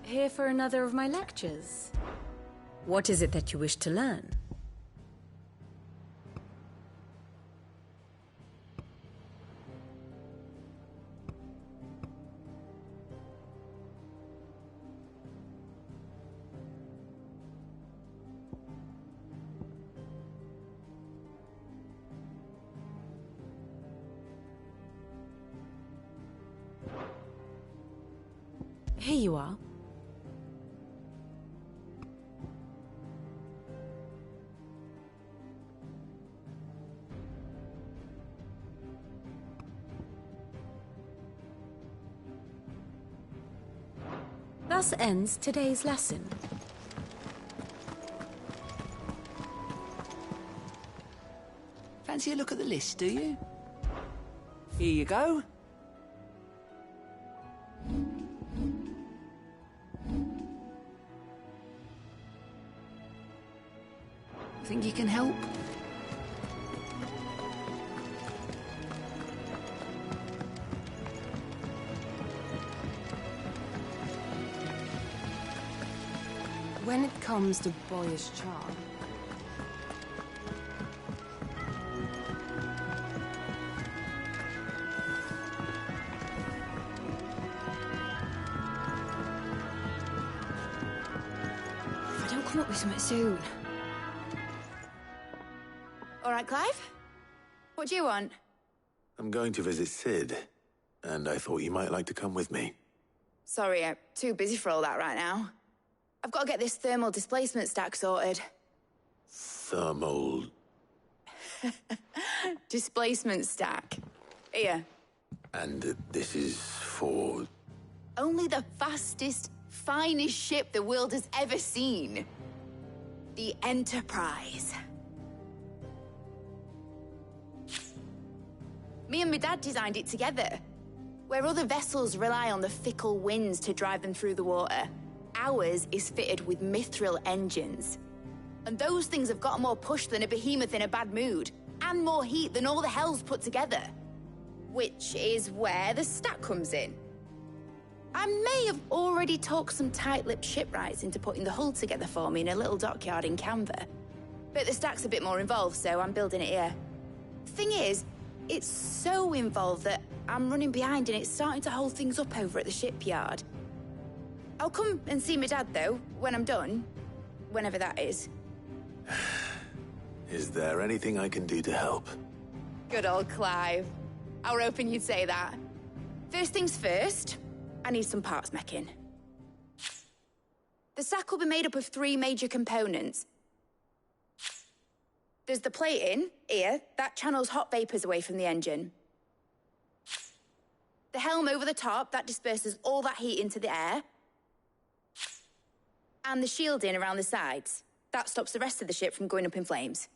Here for another of my lectures. What is it that you wish to learn? Here you are. Thus ends today's lesson. Fancy a look at the list, do you? Here you go. Think you can help? When it comes to boyish charm, if I don't come up with something soon. All right, Clive? What do you want? I'm going to visit Sid, and I thought you might like to come with me. Sorry, I'm too busy for all that right now. I've got to get this thermal displacement stack sorted. Thermal... Displacement stack. Here. And this is for... Only the fastest, finest ship the world has ever seen. The Enterprise. Me and my dad designed it together. Where other vessels rely on the fickle winds to drive them through the water, ours is fitted with mithril engines. And those things have got more push than a behemoth in a bad mood, and more heat than all the hells put together. Which is where the stack comes in. I may have already talked some tight-lipped shipwrights into putting the hull together for me in a little dockyard in Canva. But the stack's a bit more involved, so I'm building it here. Thing is, it's so involved that I'm running behind and it's starting to hold things up over at the shipyard. I'll come and see my dad, though, when I'm done. Whenever that is. Is there anything I can do to help? Good old Clive. I were hoping you'd say that. First things first, I need some parts meching. The stack will be made up of 3 major components. There's the plating, here, that channels hot vapors away from the engine. The helm over the top, that disperses all that heat into the air. And the shielding around the sides. That stops the rest of the ship from going up in flames.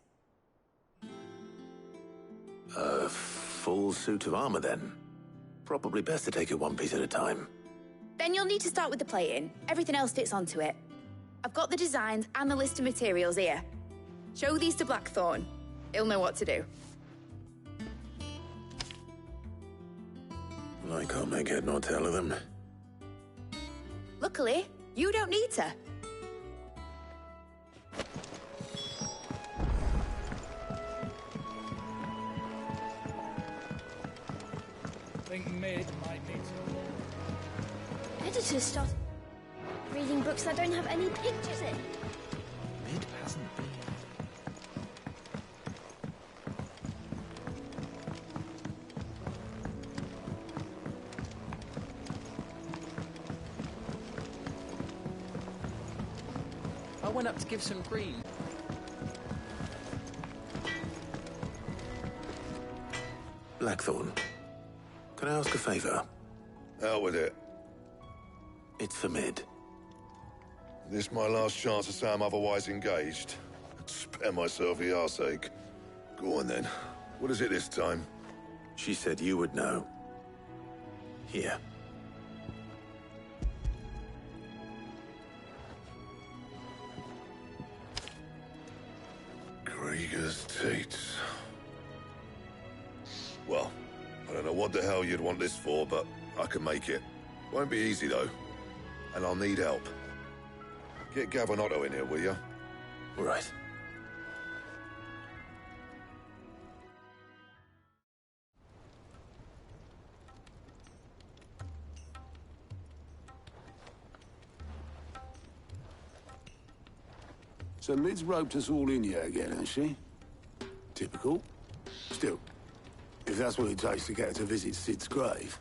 A full suit of armor, then. Probably best to take it one piece at a time. Then you'll need to start with the plating. Everything else fits onto it. I've got the designs and the list of materials here. Show these to Blackthorn. He'll know what to do. I can't make head nor tail of them. Luckily, you don't need to. Think mid might need to. Editors start reading books that don't have any pictures in. Mid hasn't been. I went up to give some green. Blackthorn, can I ask a favor? Out with it. It's for Mid. This my last chance to say I'm otherwise engaged. Spare myself the arseache. Go on then. What is it this time? She said you would know. Here. Krieger's Teats. Well, I don't know what the hell you'd want this for, but I can make it. Won't be easy, though. and I'll need help. Get Gav and Otto in here, will you? All right. So Mid's roped us all in here again, has she? Typical. Still, if that's what it takes to get her to visit Sid's grave,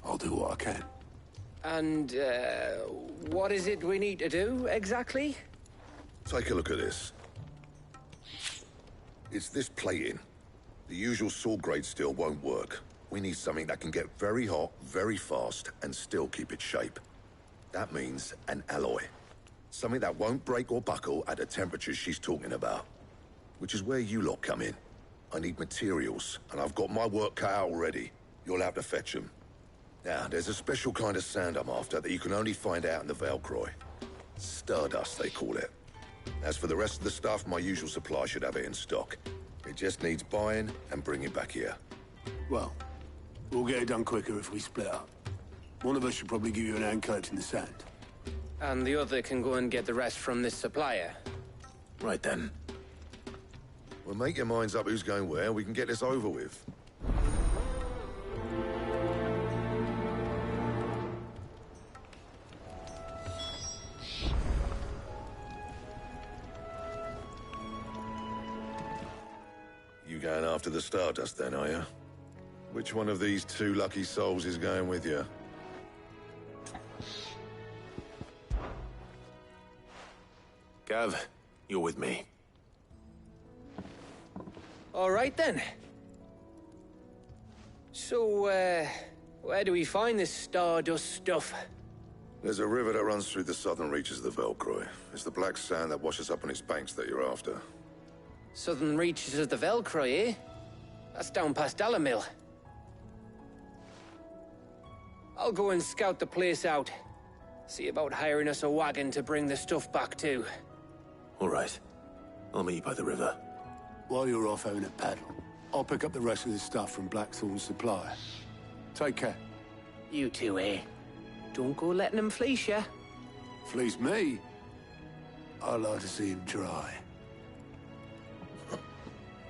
I'll do what I can. And, what is it we need to do, exactly? Take a look at this. It's this plating. The usual sword grade steel won't work. We need something that can get very hot, very fast, and still keep its shape. That means an alloy. Something that won't break or buckle at the temperatures she's talking about. Which is where you lot come in. I need materials, and I've got my work cut out already. You'll have to fetch them. Now, there's a special kind of sand I'm after that you can only find out in the Velcroy. Stardust, they call it. As for the rest of the stuff, my usual supply should have it in stock. It just needs buying and bringing back here. Well, we'll get it done quicker if we split up. One of us should probably give you an hand collecting the sand. And the other can go and get the rest from this supplier. Right then. Well, make your minds up who's going where, and we can get this over with. You going after the Stardust then, are you? Which one of these two lucky souls is going with you? Gav, you're with me. All right, then. So, where do we find this Stardust stuff? There's a river that runs through the southern reaches of the Velcroy. It's the black sand that washes up on its banks that you're after. Southern reaches of the Velcroy, eh? That's down past Dalamil. I'll go and scout the place out. See about hiring us a wagon to bring the stuff back to. All right. I'll meet you by the river. While you're off having a paddle, I'll pick up the rest of the stuff from Blackthorn's supplier. Take care. You two, eh? Don't go letting him fleece ya. Fleece me? I'd like to see him try.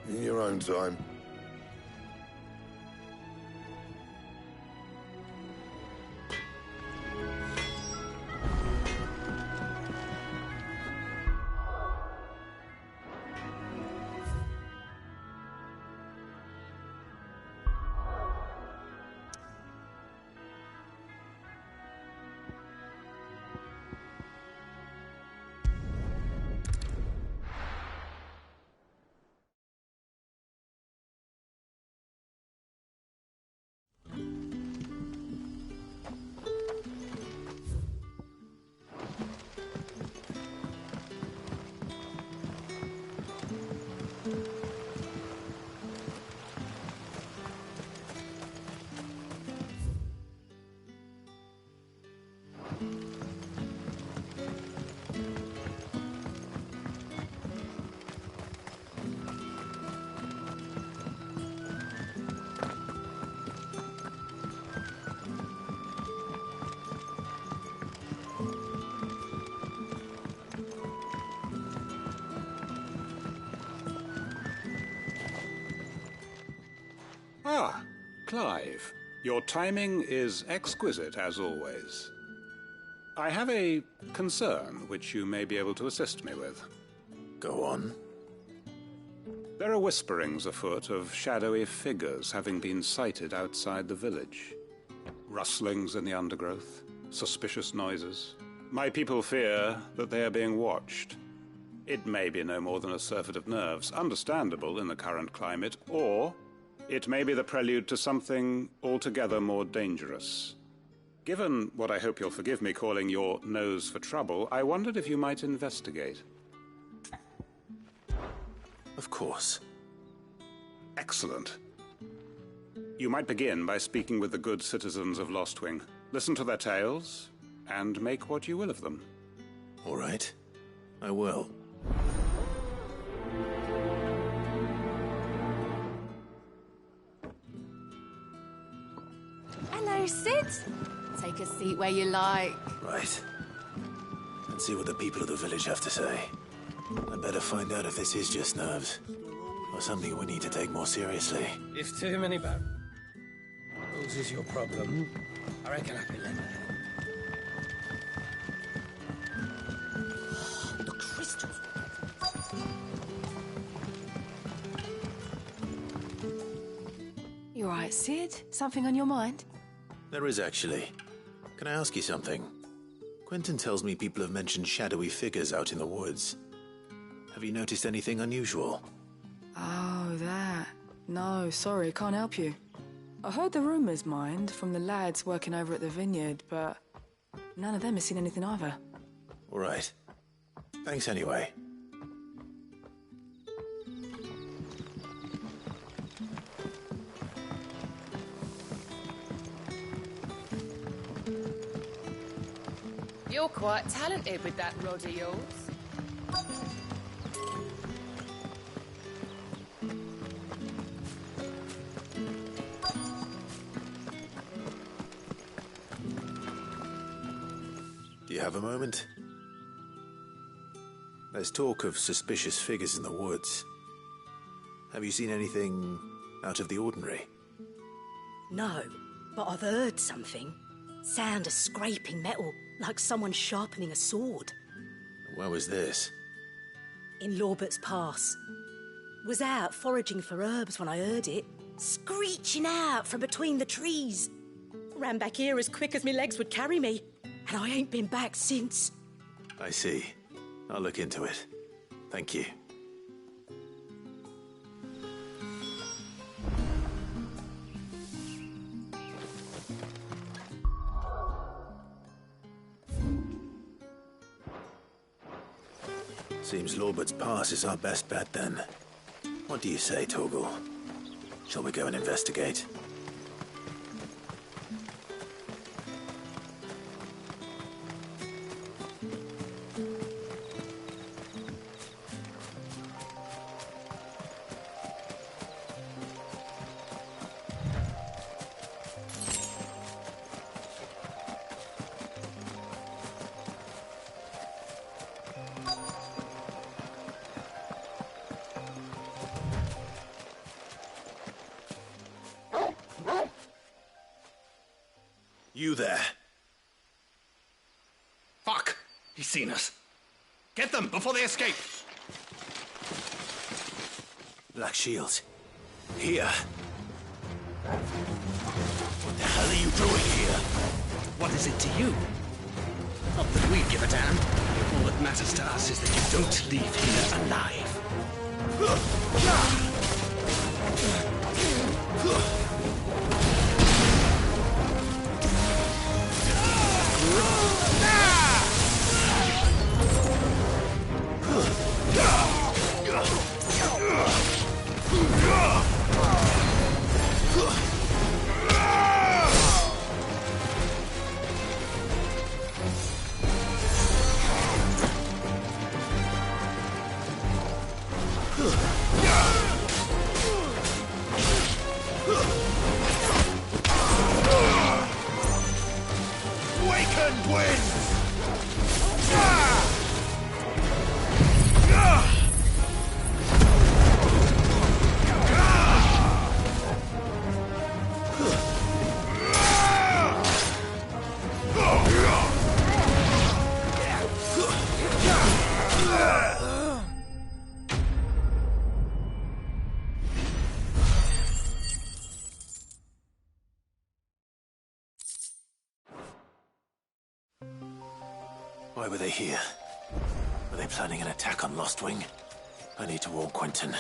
In your own time. Ah, Clive. Your timing is exquisite, as always. I have a concern which you may be able to assist me with. Go on. There are whisperings afoot of shadowy figures having been sighted outside the village. Rustlings in the undergrowth, suspicious noises. My people fear that they are being watched. It may be no more than a surfeit of nerves, understandable in the current climate, or it may be the prelude to something altogether more dangerous. Given what I hope you'll forgive me calling your nose for trouble, I wondered if you might investigate. Of course. Excellent. You might begin by speaking with the good citizens of Lostwing. Listen to their tales, and make what you will of them. All right. I will. Hello, Sid. Take a seat where you like. Right. And see what the people of the village have to say. I better find out if this is just nerves, or something we need to take more seriously. If too many barrels is your problem, I reckon I can lend a hand. The crystals. You all right, Sid? Something on your mind? There is, actually. Can I ask you something? Quentin tells me people have mentioned shadowy figures out in the woods. Have you noticed anything unusual? Oh, that. No, sorry, can't help you. I heard the rumours, mind, from the lads working over at the vineyard, but none of them has seen anything either. All right. Thanks anyway. You're quite talented with that rod of yours. Do you have a moment? There's talk of suspicious figures in the woods. Have you seen anything out of the ordinary? No, but I've heard something. Sound of scraping metal, like someone sharpening a sword. Where was this? In Lorbert's Pass. Was out foraging for herbs when I heard it, screeching out from between the trees. Ran back here as quick as my legs would carry me, and I ain't been back since. I see. I'll look into it. Thank you. Seems Lorbert's Pass is our best bet, then. What do you say, Torgal? Shall we go and investigate? You there. Fuck! He's seen us. Get them before they escape! Black Shields. Here. What the hell are you doing here? What is it to you? Not that we give a damn. All that matters to us is that you don't leave here alive. Awakened winds! Why were they here? Were they planning an attack on Lostwing? I need to warn Quentin.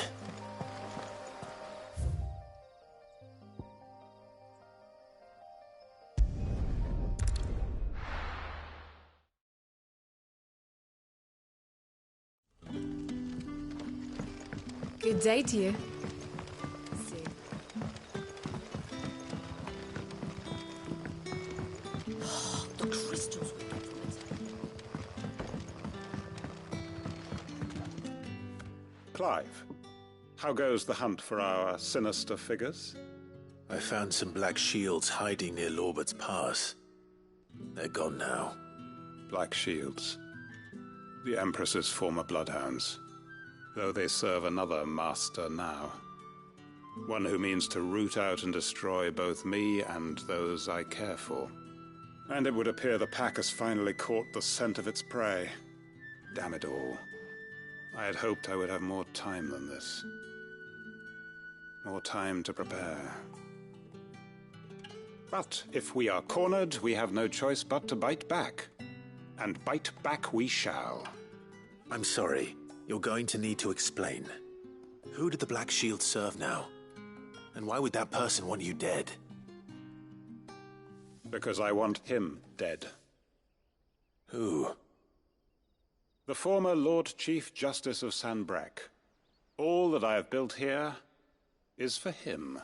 Good day to you. The crystals. Clive, how goes the hunt for our sinister figures? I found some black shields hiding near Lorbert's Pass. They're gone now. Black Shields. The Empress's former bloodhounds. Though they serve another master now. One who means to root out and destroy both me and those I care for. And it would appear the pack has finally caught the scent of its prey. Damn it all. I had hoped I would have more time than this. More time to prepare. But if we are cornered, we have no choice but to bite back. And bite back we shall. I'm sorry. You're going to need to explain. Who did the Black Shield serve now? And why would that person want you dead? Because I want him dead. Who? The former Lord Chief Justice of Sanbreque. All that I have built here is for him.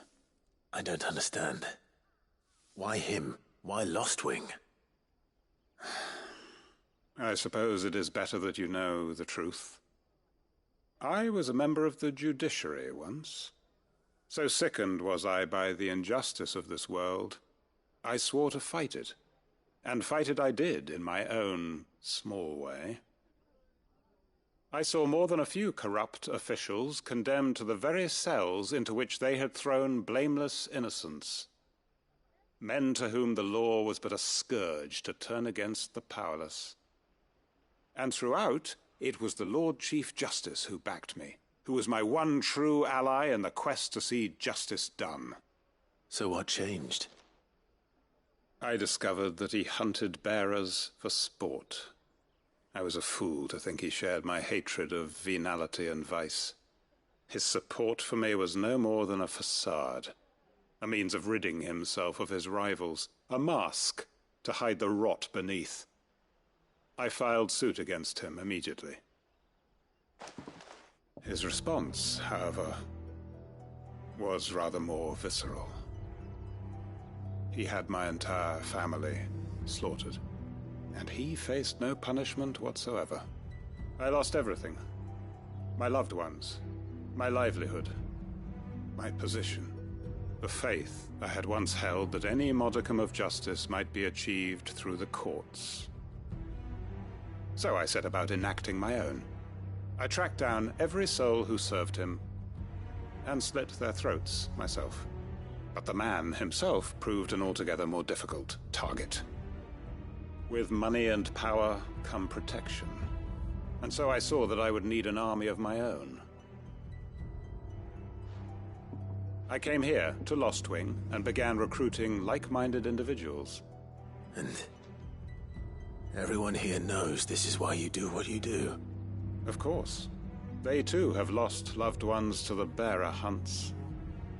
I don't understand. Why him? Why Lostwing? I suppose it is better that you know the truth. I was a member of the judiciary once. So sickened was I by the injustice of this world, I swore to fight it. And fight it I did, in my own small way. I saw more than a few corrupt officials condemned to the very cells into which they had thrown blameless innocents. Men to whom the law was but a scourge to turn against the powerless. And throughout, it was the Lord Chief Justice who backed me, who was my one true ally in the quest to see justice done. So what changed? I discovered that he hunted bearers for sport. I was a fool to think he shared my hatred of venality and vice. His support for me was no more than a facade, a means of ridding himself of his rivals, a mask to hide the rot beneath. I filed suit against him immediately. His response, however, was rather more visceral. He had my entire family slaughtered, and he faced no punishment whatsoever. I lost everything. My loved ones, my livelihood, my position, the faith I had once held that any modicum of justice might be achieved through the courts. So I set about enacting my own. I tracked down every soul who served him, and slit their throats myself. But the man himself proved an altogether more difficult target. With money and power come protection, and so I saw that I would need an army of my own. I came here to Lostwing and began recruiting like-minded individuals. And everyone here knows this is why you do what you do. Of course. They too have lost loved ones to the bearer hunts.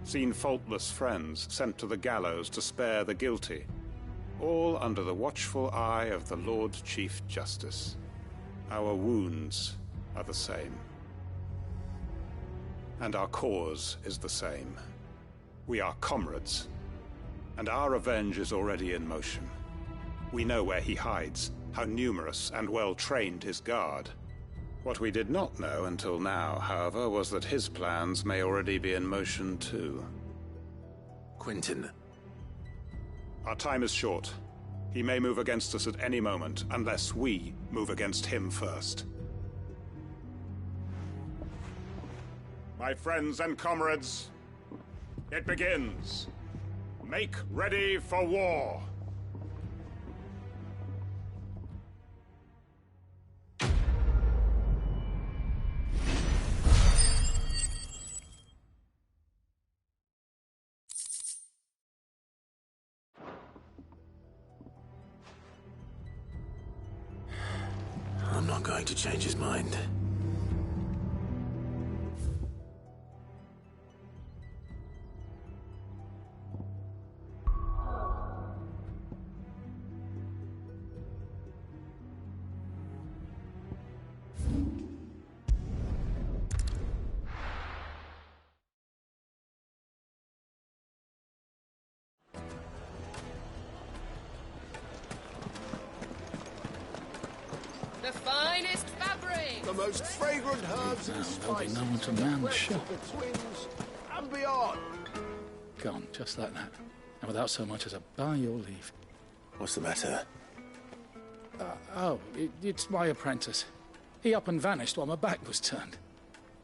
Seen faultless friends sent to the gallows to spare the guilty. All under the watchful eye of the Lord Chief Justice. Our wounds are the same. And our cause is the same. We are comrades. And our revenge is already in motion. We know where he hides, how numerous and well-trained his guard. What we did not know until now, however, was that his plans may already be in motion too. Quentin. Our time is short. He may move against us at any moment, unless we move against him first. My friends and comrades, it begins. Make ready for war. I'm not going to change his mind. The finest fabric! The most fragrant herbs and There'll be spices. no one to man the fresh shop. of the twins and beyond. Gone, just like that. And without so much as a by your leave. What's the matter? It's my apprentice. He up and vanished while my back was turned.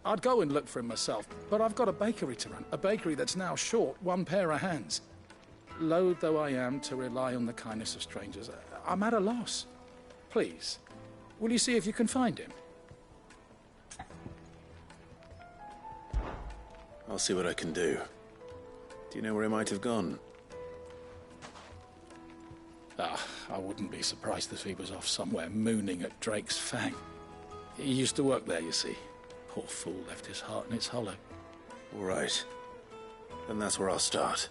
I'd go and look for him myself, but I've got a bakery to run. A bakery that's now short one pair of hands. Loath though I am to rely on the kindness of strangers, I'm at a loss. Please, will you see if you can find him? I'll see what I can do. Do you know where he might have gone? I wouldn't be surprised if he was off somewhere mooning at Drake's Fang. He used to work there, you see. Poor fool left his heart in its hollow. All right. Then that's where I'll start.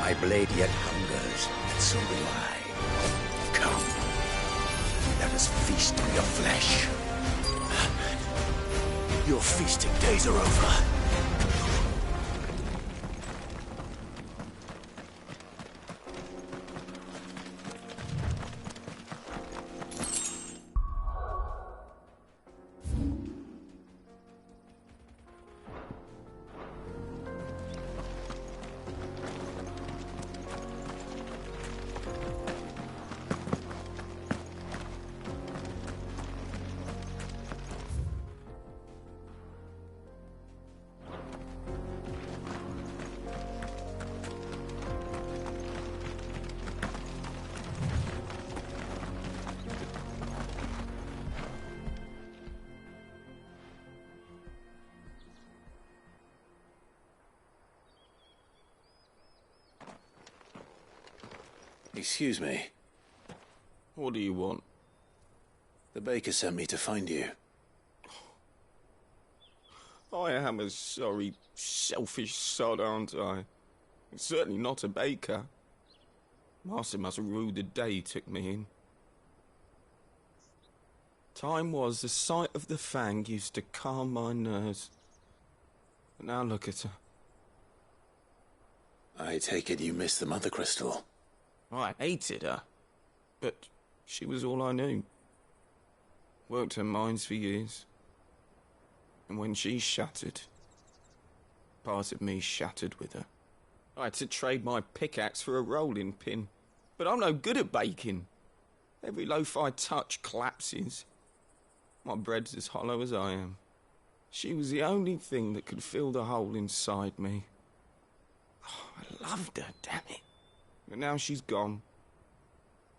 My blade yet hungers, and so do I. Come, let us feast on your flesh. Your feasting days are over. Excuse me. What do you want? The baker sent me to find you. I am a sorry, selfish sod, aren't I? I'm certainly not a baker. Master must have ruled the day he took me in. Time was the sight of the Fang used to calm my nerves. But now look at her. I take it you missed the Mother Crystal. I hated her, but she was all I knew. Worked her mines for years. And when she shattered, part of me shattered with her. I had to trade my pickaxe for a rolling pin, but I'm no good at baking. Every loaf I touch collapses. My bread's as hollow as I am. She was the only thing that could fill the hole inside me. Oh, I loved her, damn it. But now she's gone.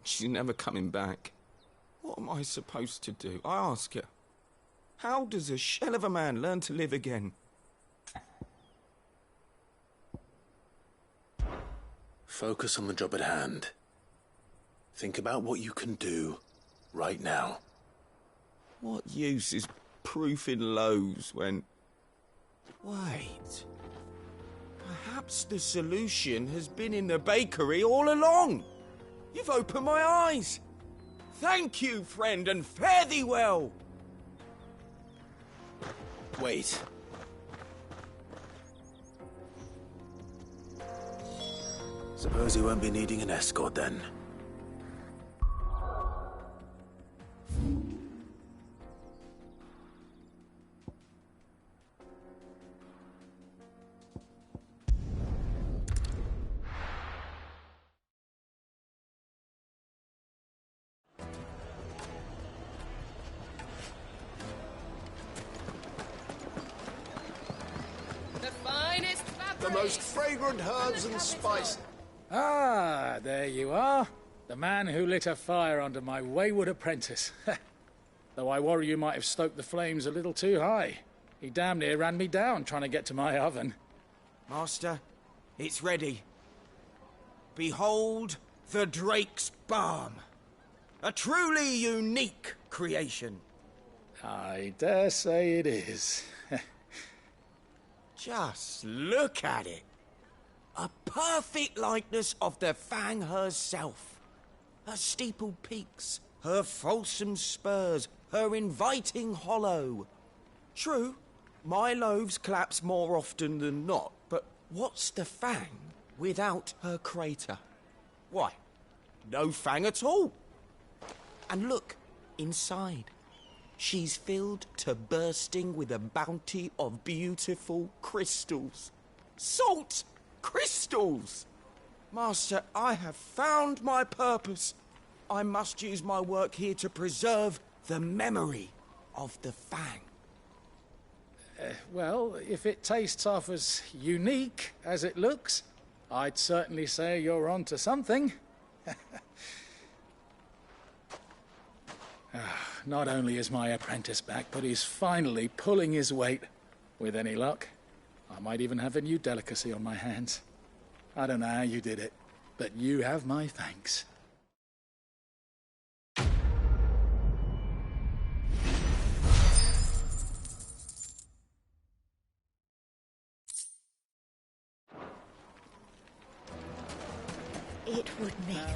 She's never coming back. What am I supposed to do? I ask her. How does a shell of a man learn to live again? Focus on the job at hand. Think about what you can do right now. What use is proofing loaves when... Wait. Perhaps the solution has been in the bakery all along. You've opened my eyes. Thank you, friend, and fare thee well. Wait. Suppose you won't be needing an escort then. The most fragrant herbs and spices. Ah, there you are. The man who lit a fire under my wayward apprentice. Though I worry you might have stoked the flames a little too high. He damn near ran me down trying to get to my oven. Master, it's ready. Behold the Drake's Balm. A truly unique creation. I dare say it is. Just look at it. A perfect likeness of the Fang herself. Her steepled peaks, her fulsome spurs, her inviting hollow. True, my loaves collapse more often than not, but what's the Fang without her crater? Why, no Fang at all. And look, inside. She's filled to bursting with a bounty of beautiful crystals. Salt crystals! Master, I have found my purpose. I must use my work here to preserve the memory of the Fang. Well, if it tastes half as unique as it looks, I'd certainly say you're onto something. Not only is my apprentice back, but he's finally pulling his weight. With any luck, I might even have a new delicacy on my hands. I don't know how you did it, but you have my thanks. It would make a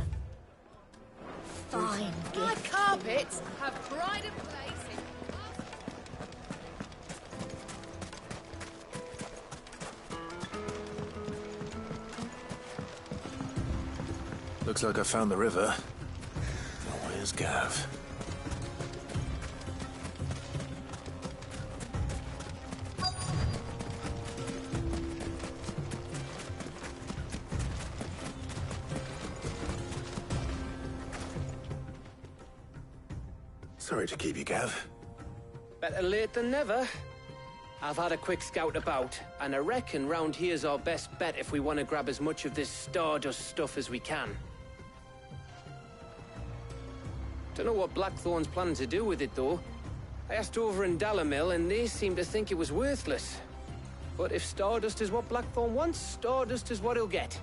fine gift. My carpets have pride of place in... Looks like I found the river. Now where's Gav? Sorry to keep you, Gav. Better late than never. I've had a quick scout about, and I reckon round here's our best bet if we want to grab as much of this Stardust stuff as we can. Don't know what Blackthorn's planning to do with it, though. I asked over in Dalamil, and they seem to think it was worthless. But if Stardust is what Blackthorn wants, Stardust is what he'll get.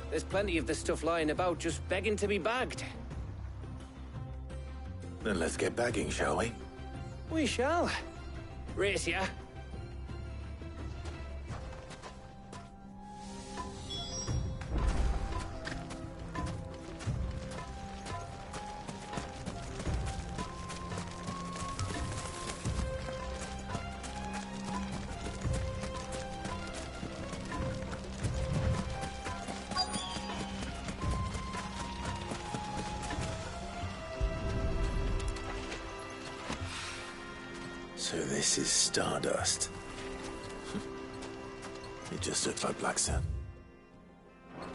There's plenty of the stuff lying about, just begging to be bagged. Then let's get bagging, shall we? We shall. Race ya. So this is Stardust. It just looks like Black Sand.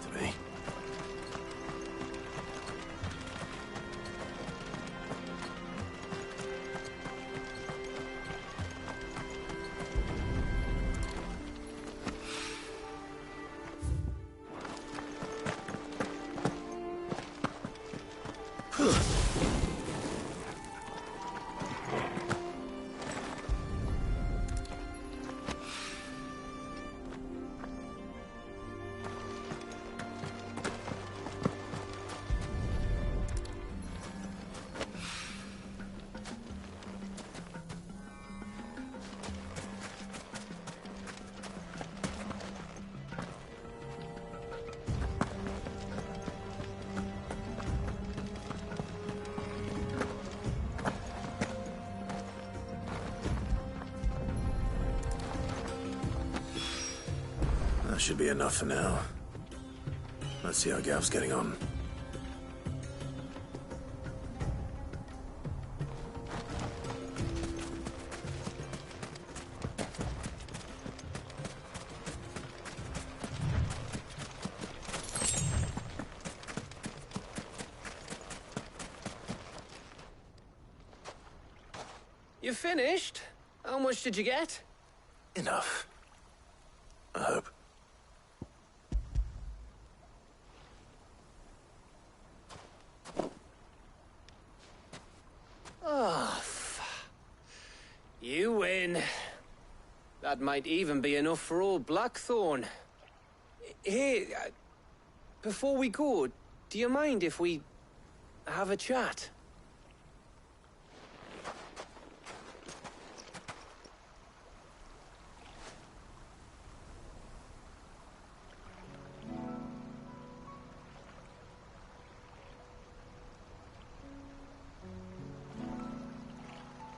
To me. That should be enough for now. Let's see how Gav's getting on. You finished? How much did you get? Enough. I hope. Oh, you win. That might even be enough for old Blackthorn. Hey, before we go, do you mind if we have a chat?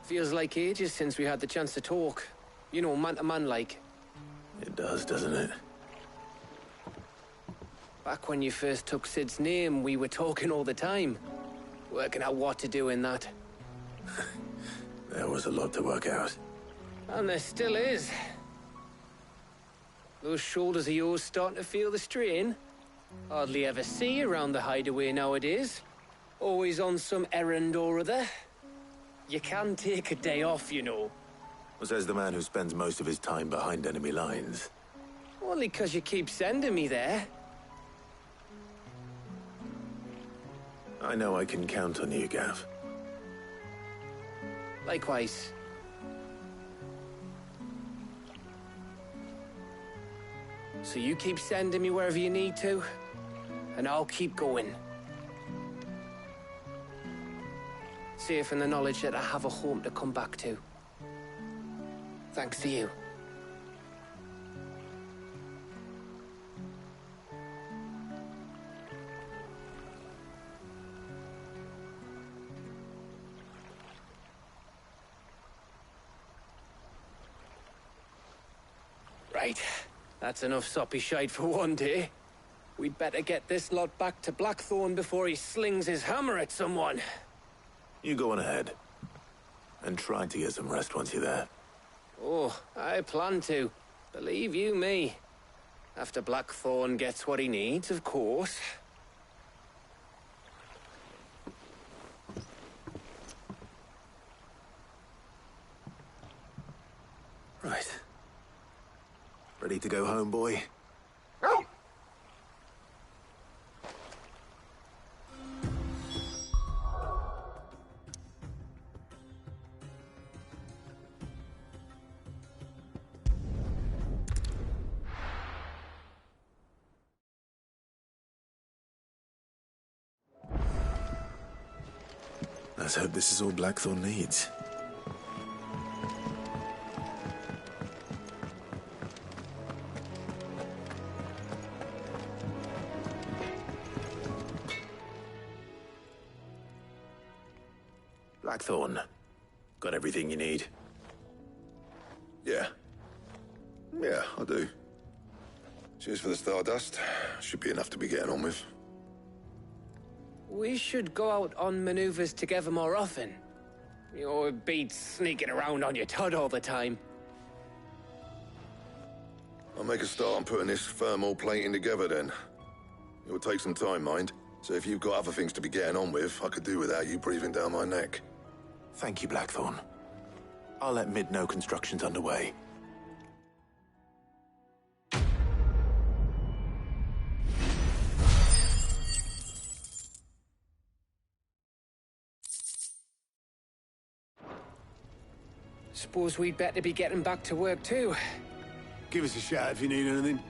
Feels like ages since we had the chance to talk. You know, man to man like. It does, doesn't it? Back when you first took Sid's name, we were talking all the time. Working out what to do in that. There was a lot to work out. And there still is. Those shoulders of yours starting to feel the strain. Hardly ever see you around the hideaway nowadays. Always on some errand or other. You can take a day off, you know. Says the man who spends most of his time behind enemy lines. Only 'cause you keep sending me there. I know I can count on you, Gav. Likewise. So you keep sending me wherever you need to, and I'll keep going. Safe in the knowledge that I have a home to come back to. Thanks to you. Right. That's enough soppy shite for one day. We'd better get this lot back to Blackthorn before he slings his hammer at someone. You go on ahead. And try to get some rest once you're there. Oh, I plan to. Believe you me. After Blackthorn gets what he needs, of course. Right. Ready to go home, boy? Let's hope this is all Blackthorn needs. Blackthorn, got everything you need? Yeah. Yeah, I do. Cheers for the Stardust. Should be enough to be getting on with. We should go out on maneuvers together more often. You know, it beats sneaking around on your Todd all the time. I'll make a start on putting this thermal plating together then. It will take some time, mind. So if you've got other things to be getting on with, I could do without you breathing down my neck. Thank you, Blackthorn. I'll let Mid know construction's underway. Suppose we'd better be getting back to work too. Give us a shout if you need anything.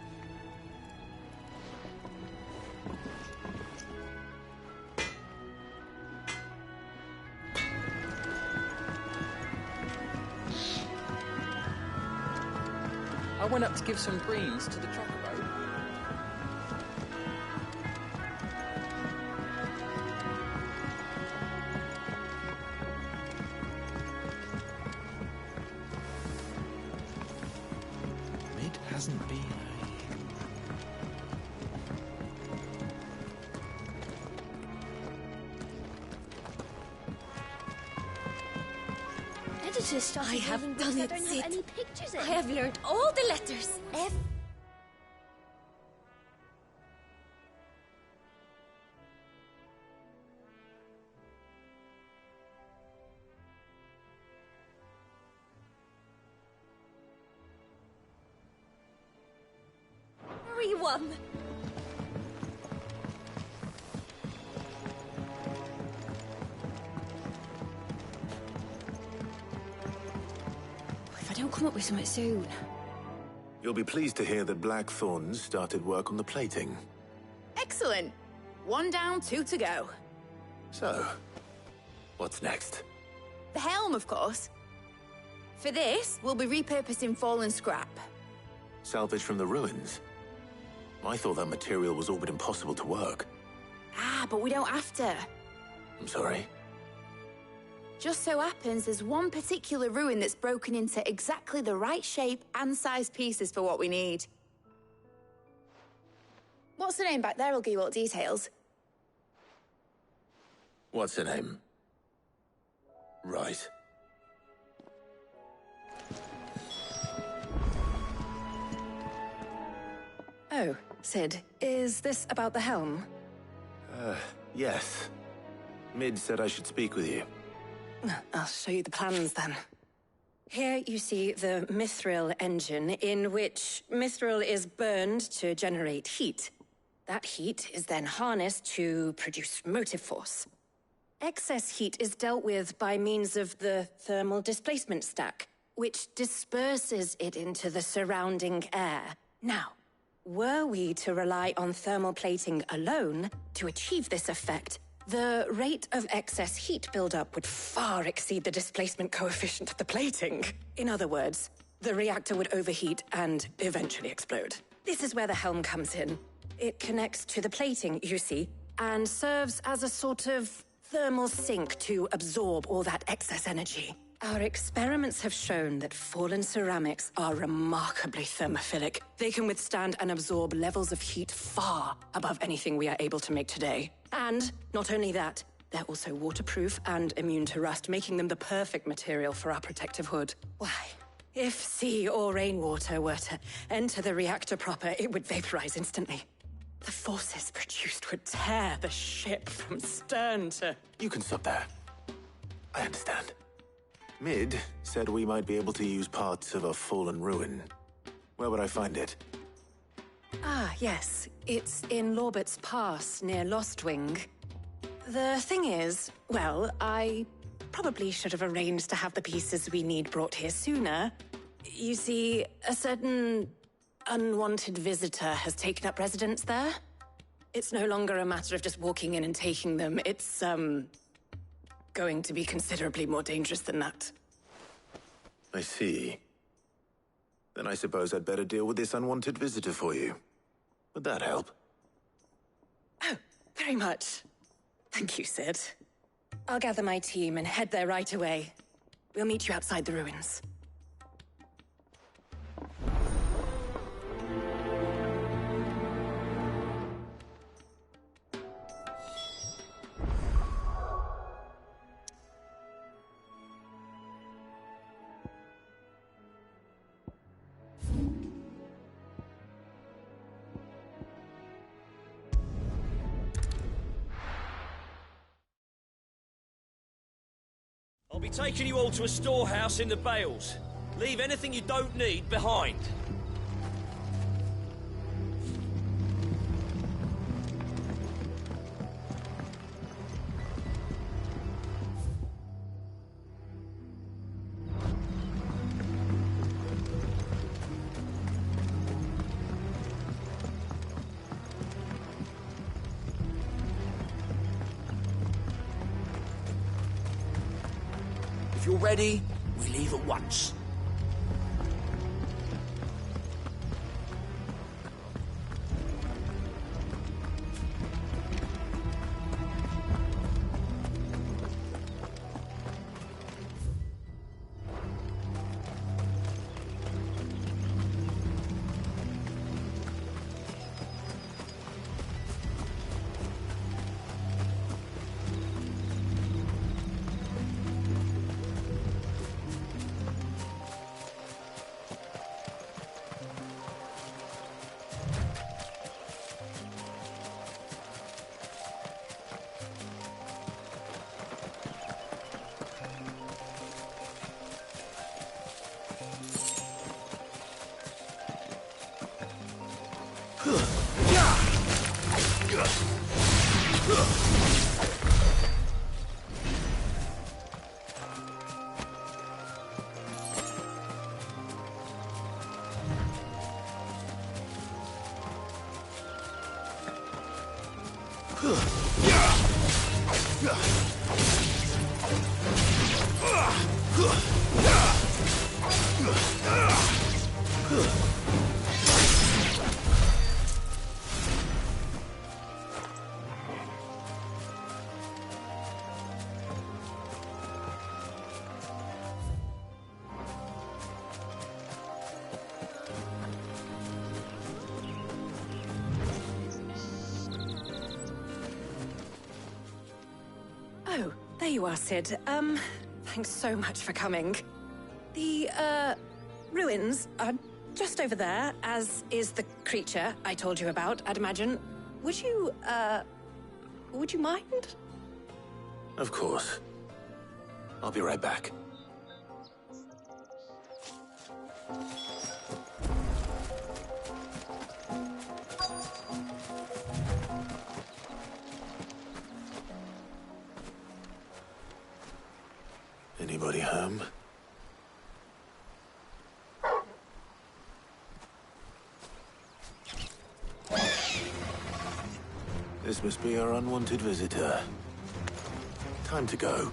I went up to give some greens to the chocobo. Mid hasn't been, eh? visitors started I have reading done books it, that don't Sid. have any pictures in. I have learned all the letters. Everyone. If I don't come up with something soon. You'll be pleased to hear that Blackthorn's started work on the plating. Excellent. 1 down, 2 to go. So, what's next? The helm, of course. For this, we'll be repurposing fallen scrap. Salvage from the ruins? I thought that material was all but impossible to work. Ah, but we don't have to. I'm sorry. Just so happens there's one particular ruin that's broken into exactly the right shape and size pieces for what we need. What's the name back there? I'll give you all the details. What's her name? Right. Oh, Sid, is this about the helm? Yes. Mid said I should speak with you. I'll show you the plans then. Here you see the mithril engine, in which mithril is burned to generate heat. That heat is then harnessed to produce motive force. Excess heat is dealt with by means of the thermal displacement stack, which disperses it into the surrounding air. Now, were we to rely on thermal plating alone to achieve this effect, the rate of excess heat buildup would far exceed the displacement coefficient of the plating. In other words, the reactor would overheat and eventually explode. This is where the helm comes in. It connects to the plating, you see, and serves as a sort of thermal sink to absorb all that excess energy. Our experiments have shown that fallen ceramics are remarkably thermophilic. They can withstand and absorb levels of heat far above anything we are able to make today. And not only that, they're also waterproof and immune to rust, making them the perfect material for our protective hood. Why, if sea or rainwater were to enter the reactor proper, it would vaporize instantly. The forces produced would tear the ship from stern to... You can stop there. I understand. Mid said we might be able to use parts of a fallen ruin. Where would I find it? Ah, yes. It's in Lorbert's Pass, near Lostwing. The thing is, well, I probably should have arranged to have the pieces we need brought here sooner. You see, a certain unwanted visitor has taken up residence there. It's no longer a matter of just walking in and taking them. It's, going to be considerably more dangerous than that. I see. Then I suppose I'd better deal with this unwanted visitor for you. Would that help? Oh, very much. Thank you, Sid. I'll gather my team and head there right away. We'll meet you outside the ruins. I'll be taking you all to a storehouse in the Bales. Leave anything you don't need behind. If you're ready, we leave at once. Oh, there you are, Sid. Thanks so much for coming. The, ruins are just over there, as is the creature I told you about, I'd imagine. Would you mind? Of course. I'll be right back. Anybody home? This must be our unwanted visitor. Time to go.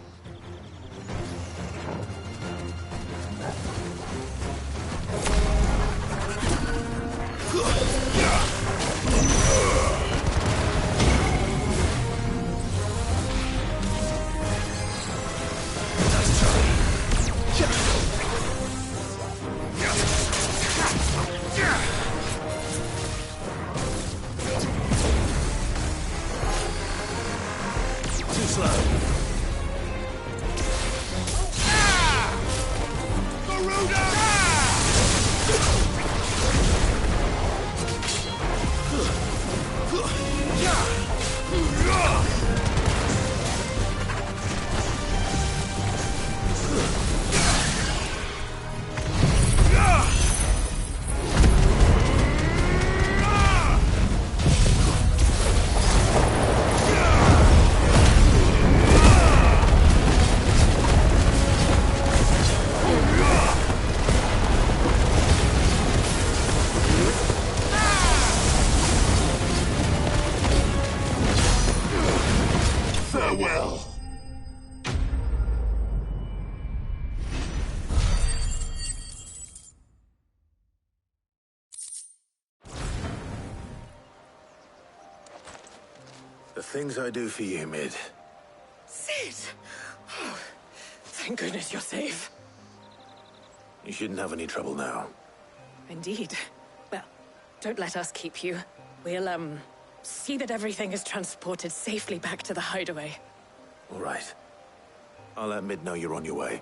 The things I do for you, Mid. Sid! Oh, thank goodness you're safe. You shouldn't have any trouble now. Indeed. Well, don't let us keep you. We'll, see that everything is transported safely back to the hideaway. All right. I'll let Mid know you're on your way.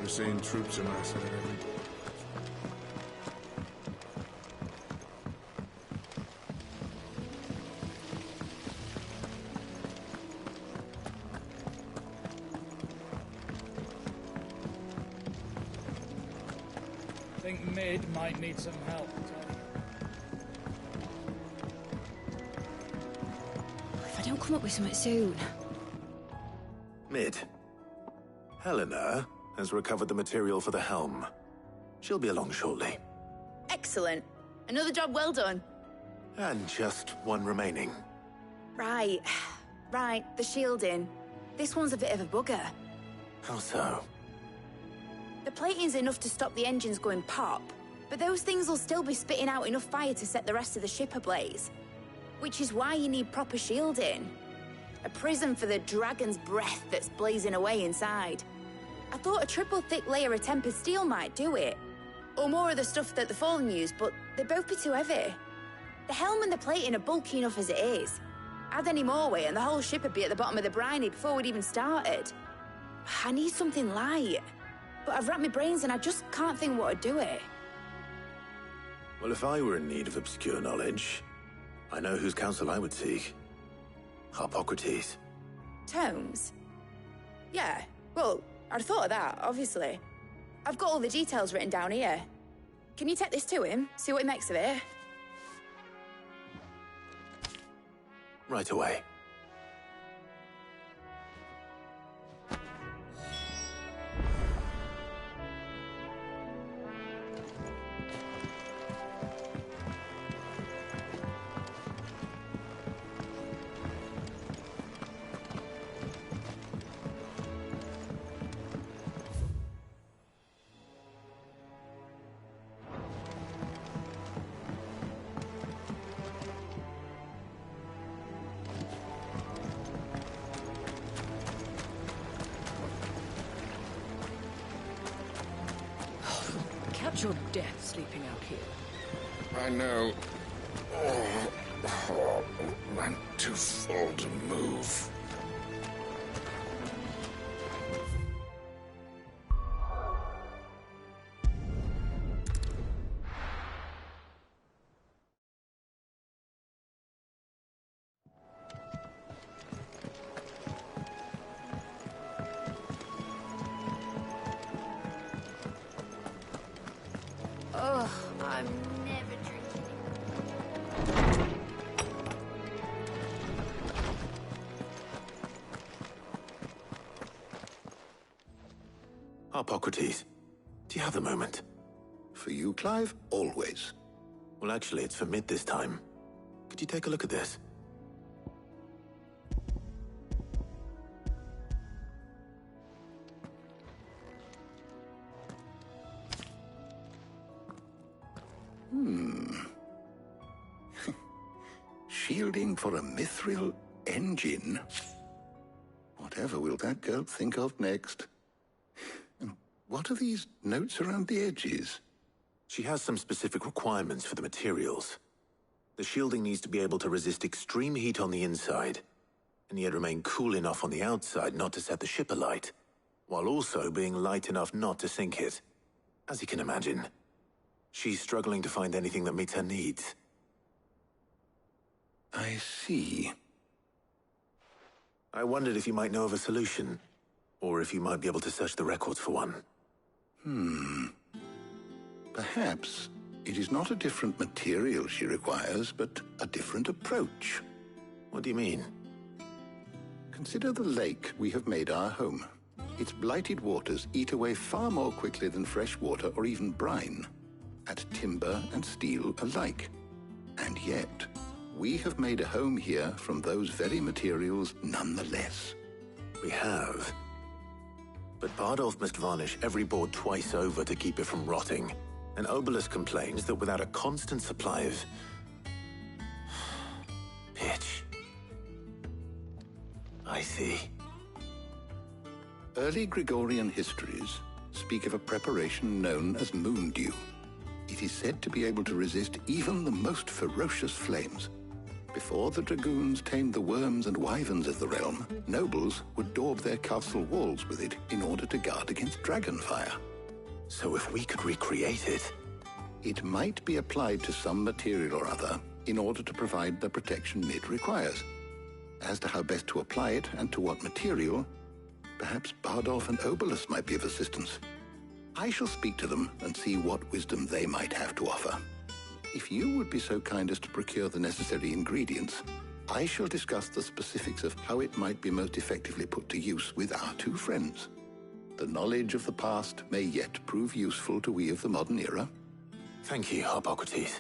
Seen troops amassing at every... I think Mid might need some help. If I don't come up with something soon. Mid. Helena has recovered the material for the helm. She'll be along shortly. Excellent. Another job well done. And just one remaining. Right. Right, the shielding. This one's a bit of a bugger. How so? The plating's enough to stop the engines going pop, but those things will still be spitting out enough fire to set the rest of the ship ablaze. Which is why you need proper shielding. A prison for the dragon's breath that's blazing away inside. I thought a triple thick layer of tempered steel might do it. Or more of the stuff that the Fallen use, but they'd both be too heavy. The helm and the plating are bulky enough as it is. Add any more weight and the whole ship would be at the bottom of the briny before we'd even started. I need something light. But I've racked my brains and I just can't think what would do it. Well, if I were in need of obscure knowledge, I know whose counsel I would seek. Harpocrates. Tomes? Yeah, well, I'd thought of that, obviously. I've got all the details written down here. Can you take this to him, see what he makes of it? Right away. Catch your death sleeping out here. I know. I'm too full to move. Ugh, I'm never drinking. Harpocrates, do you have a moment? For you, Clive? Always. Well, actually, it's for mid this time. Could you take a look at this? Shielding for a mithril engine? Whatever will that girl think of next? And what are these notes around the edges? She has some specific requirements for the materials. The shielding needs to be able to resist extreme heat on the inside, and yet remain cool enough on the outside not to set the ship alight, while also being light enough not to sink it. As you can imagine, she's struggling to find anything that meets her needs. I see. I wondered if you might know of a solution, or if you might be able to search the records for one. Perhaps it is not a different material she requires, but a different approach. What do you mean? Consider the lake we have made our home. Its blighted waters eat away far more quickly than fresh water or even brine, at timber and steel alike. And yet, we have made a home here from those very materials nonetheless. We have. But Bardolph must varnish every board twice over to keep it from rotting. And Obolus complains that without a constant supply of pitch. I see. Early Gregorian histories speak of a preparation known as moon dew. It is said to be able to resist even the most ferocious flames. Before the dragoons tamed the worms and wyverns of the realm, nobles would daub their castle walls with it in order to guard against dragonfire. So if we could recreate it... It might be applied to some material or other in order to provide the protection it requires. As to how best to apply it and to what material, perhaps Bardolph and Obolus might be of assistance. I shall speak to them and see what wisdom they might have to offer. If you would be so kind as to procure the necessary ingredients, I shall discuss the specifics of how it might be most effectively put to use with our two friends. The knowledge of the past may yet prove useful to we of the modern era. Thank you, Harpocrates.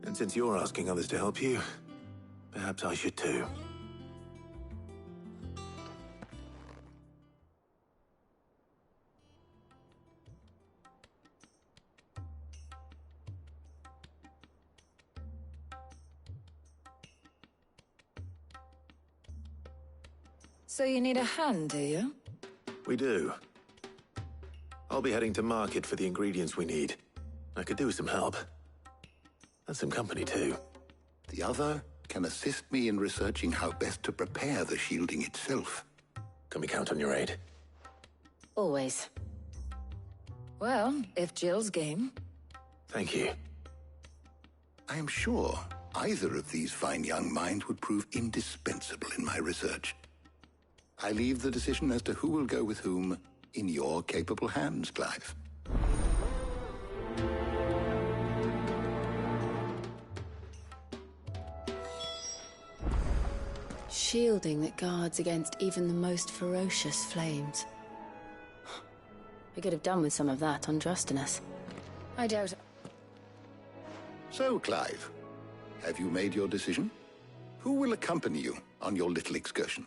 And since you're asking others to help you, perhaps I should too. So you need a hand, do you? We do. I'll be heading to market for the ingredients we need. I could do with some help. And some company, too. The other can assist me in researching how best to prepare the shielding itself. Can we count on your aid? Always. Well, if Jill's game. Thank you. I am sure either of these fine young minds would prove indispensable in my research. I leave the decision as to who will go with whom in your capable hands, Clive. Shielding that guards against even the most ferocious flames. We could have done with some of that on Drustinus. I doubt it. So, Clive, have you made your decision? Who will accompany you on your little excursion?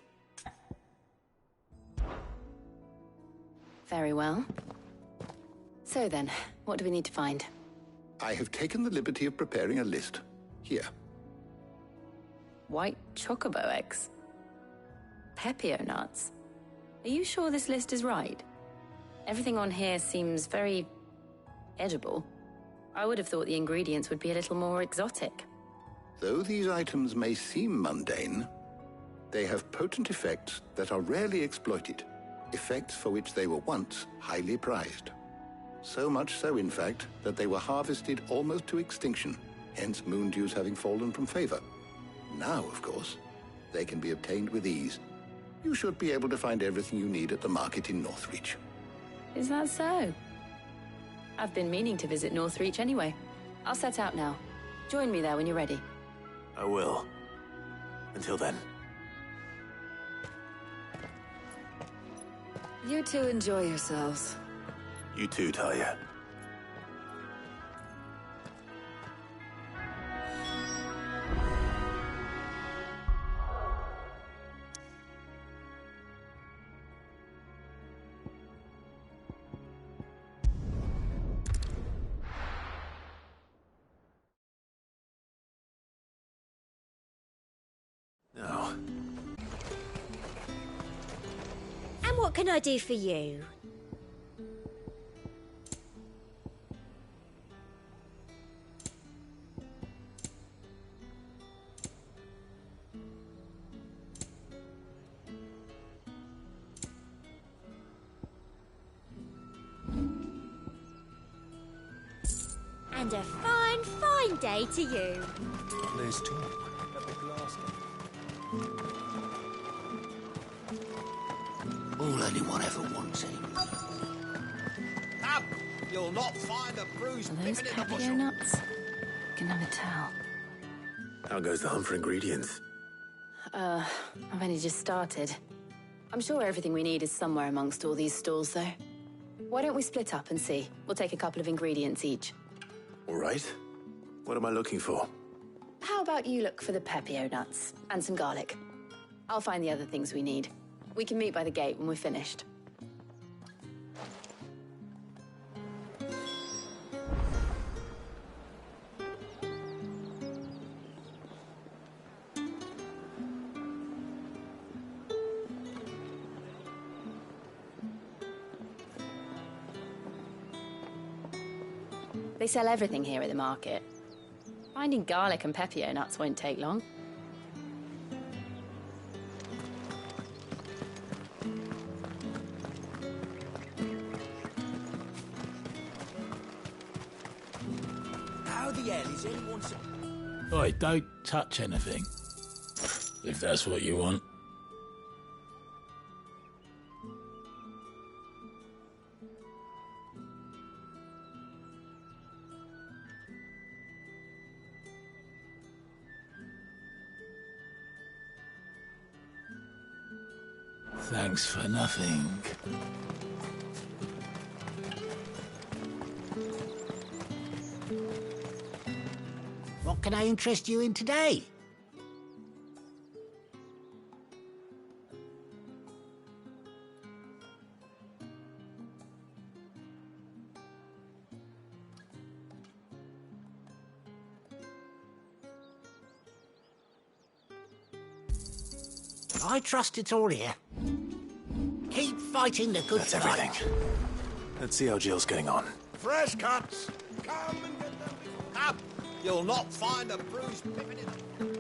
Very well. So then, what do we need to find? I have taken the liberty of preparing a list. Here. White chocobo eggs. Pepio nuts. Are you sure this list is right? Everything on here seems very edible. I would have thought the ingredients would be a little more exotic. Though these items may seem mundane, they have potent effects that are rarely exploited. Effects for which they were once highly prized. So much so, in fact, that they were harvested almost to extinction, hence moon dews having fallen from favor. Now, of course, they can be obtained with ease. You should be able to find everything you need at the market in Northreach. Is that so? I've been meaning to visit Northreach anyway. I'll set out now. Join me there when you're ready. I will. Until then. You two enjoy yourselves. You too, Talia. Now. And what can I do for you? And a fine, fine day to you. Let's talk. Have a glass All anyone ever wants, Come! You'll not find a bruised Are those pippin in the Pepio bushel. nuts? Can never tell. How goes the hunt for ingredients? I've only just started. I'm sure everything we need is somewhere amongst all these stalls, though. Why don't we split up and see? We'll take a couple of ingredients each. All right. What am I looking for? How about you look for the Pepio nuts and some garlic? I'll find the other things we need. We can meet by the gate when we're finished. They sell everything here at the market. Finding garlic and Pepio nuts won't take long. How the hell is anyone so... Oi, don't touch anything. If that's what you want. Thanks for nothing. What What can I interest you in today? I trust it's all here. Keep fighting the good fight. That's everything. Let's see how Jill's getting on. Fresh cuts! Come and get them. Come! You'll not find a bruised pippin in it.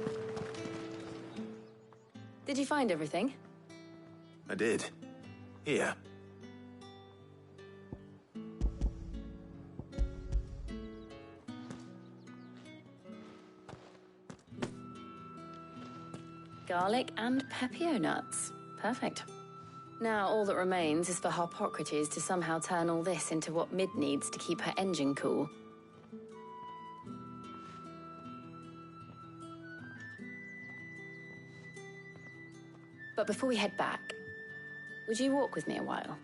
Did you find everything? I did. Here. Garlic and pepio nuts. Perfect. Now all that remains is for Harpocrates to somehow turn all this into what Mid needs to keep her engine cool. But before we head back, would you walk with me a while?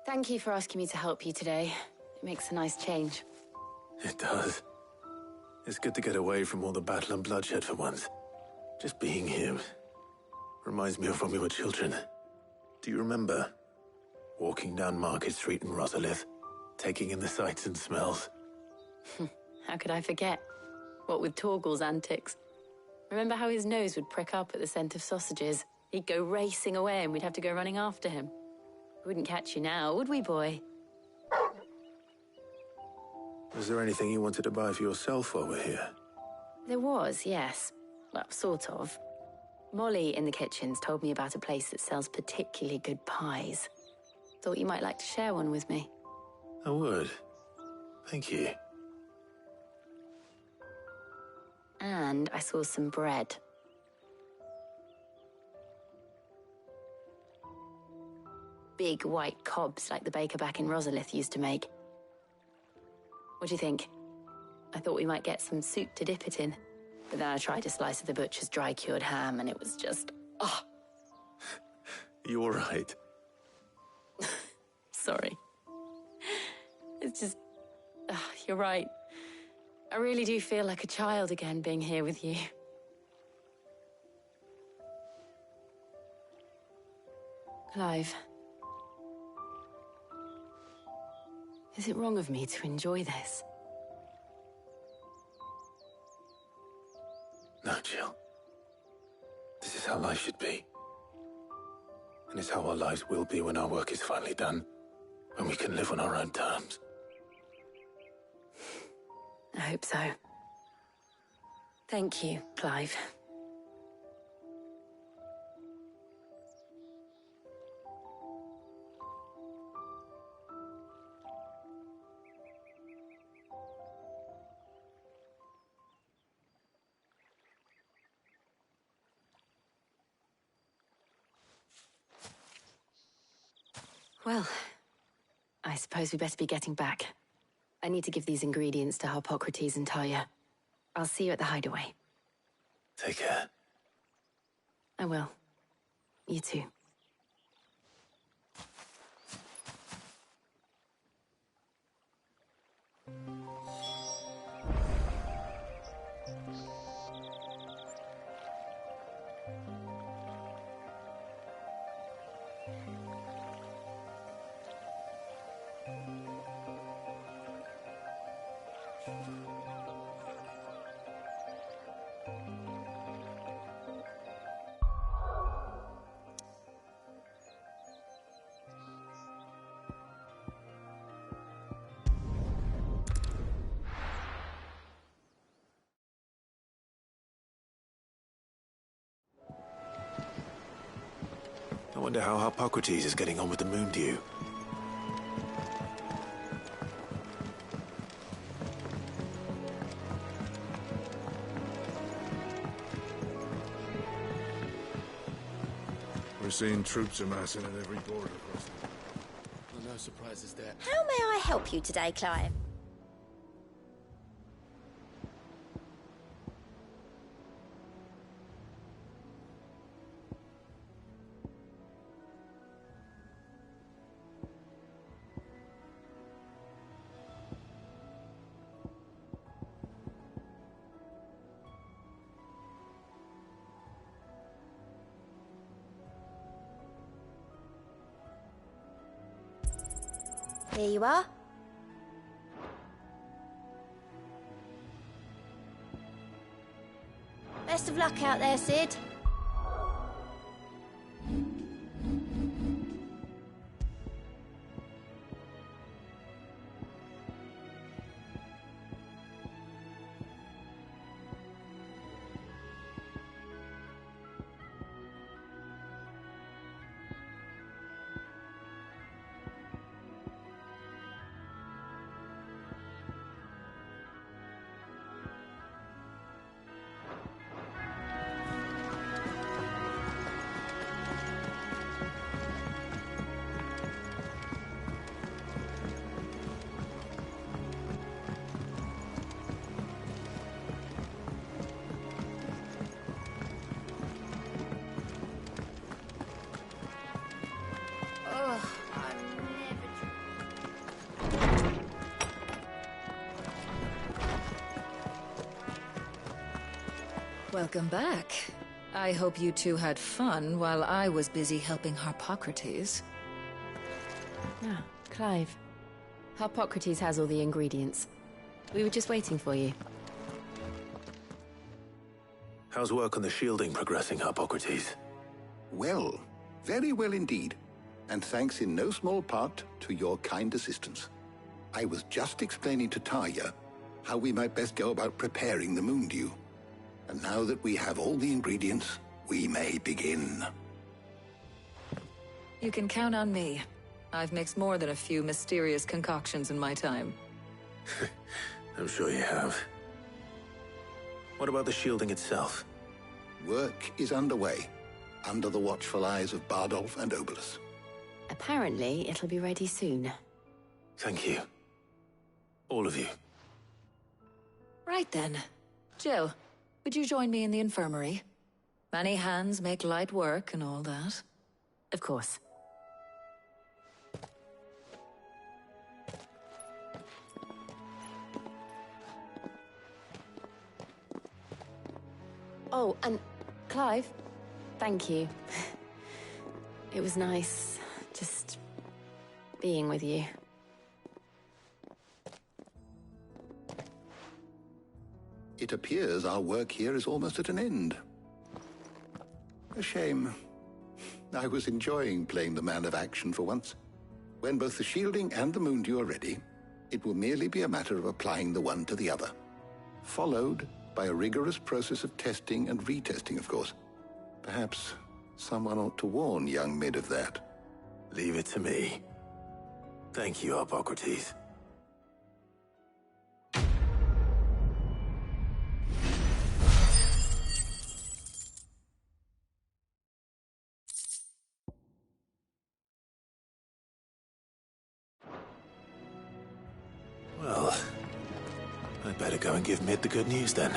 Thank you for asking me to help you today. It makes a nice change. It does. It's good to get away from all the battle and bloodshed for once. Just being here reminds me of when we were children. Do you remember? Walking down Market Street in Rosalith, taking in the sights and smells. How could I forget? What with Torgal's antics. Remember how his nose would prick up at the scent of sausages? He'd go racing away and we'd have to go running after him. We wouldn't catch you now, would we, boy? Was there anything you wanted to buy for yourself while we're here? There was, yes. Well, sort of. Molly in the kitchens told me about a place that sells particularly good pies. Thought you might like to share one with me. I would. Thank you. And I saw some bread. Big white cobs like the baker back in Rosalith used to make. What do you think? I thought we might get some soup to dip it in. But then I tried a slice of the butcher's dry-cured ham and it was just... oh. You all right? Sorry. It's just... you're right. I really do feel like a child again being here with you. Clive. Is it wrong of me to enjoy this? No, Jill. This is how life should be. And it's how our lives will be when our work is finally done. When we can live on our own terms. I hope so. Thank you, Clive. Well, I suppose we better be getting back. I need to give these ingredients to Harpocrates and Talia. I'll see you at the hideaway. Take care. I will. You too. I wonder how Harpocrates is getting on with the Moondew. We're seeing troops amassing at every border crossing. Well, no surprises there. How may I help you today, Clive? Here you are. Best of luck out there, Sid. Welcome back. I hope you two had fun while I was busy helping Harpocrates. Ah, Clive. Harpocrates has all the ingredients. We were just waiting for you. How's work on the shielding progressing, Harpocrates? Well, very well indeed. And thanks in no small part to your kind assistance. I was just explaining to Tarja how we might best go about preparing the Moondew. And now that we have all the ingredients, we may begin. You can count on me. I've mixed more than a few mysterious concoctions in my time. I'm sure you have. What about the shielding itself? Work is underway, under the watchful eyes of Bardolph and Obolus. Apparently, it'll be ready soon. Thank you. All of you. Right then. Jill, would you join me in the infirmary? Many hands make light work and all that. Of course. Oh, and Clive, thank you. It was nice just being with you. It appears our work here is almost at an end. A shame. I was enjoying playing the man of action for once. When both the shielding and the Moondew are ready, it will merely be a matter of applying the one to the other. Followed by a rigorous process of testing and retesting, of course. Perhaps someone ought to warn young Mid of that. Leave it to me. Thank you, Harpocrates. Well, I'd better go and give Mid the good news then.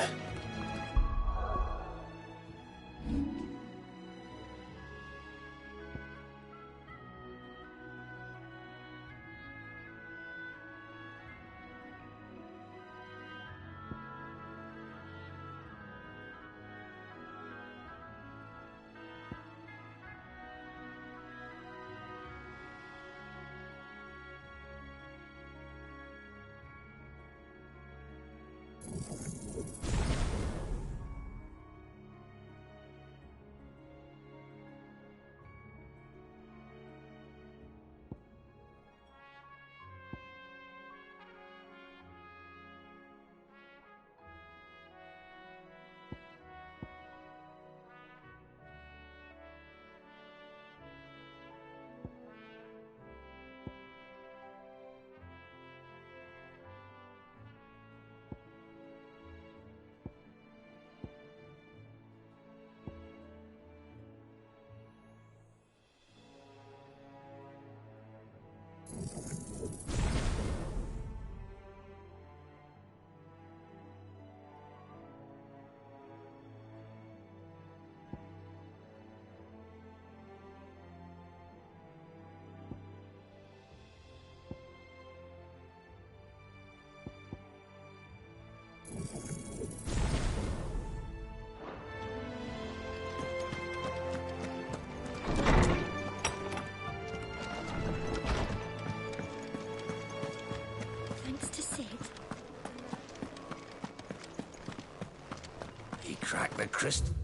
He cracked the crystal.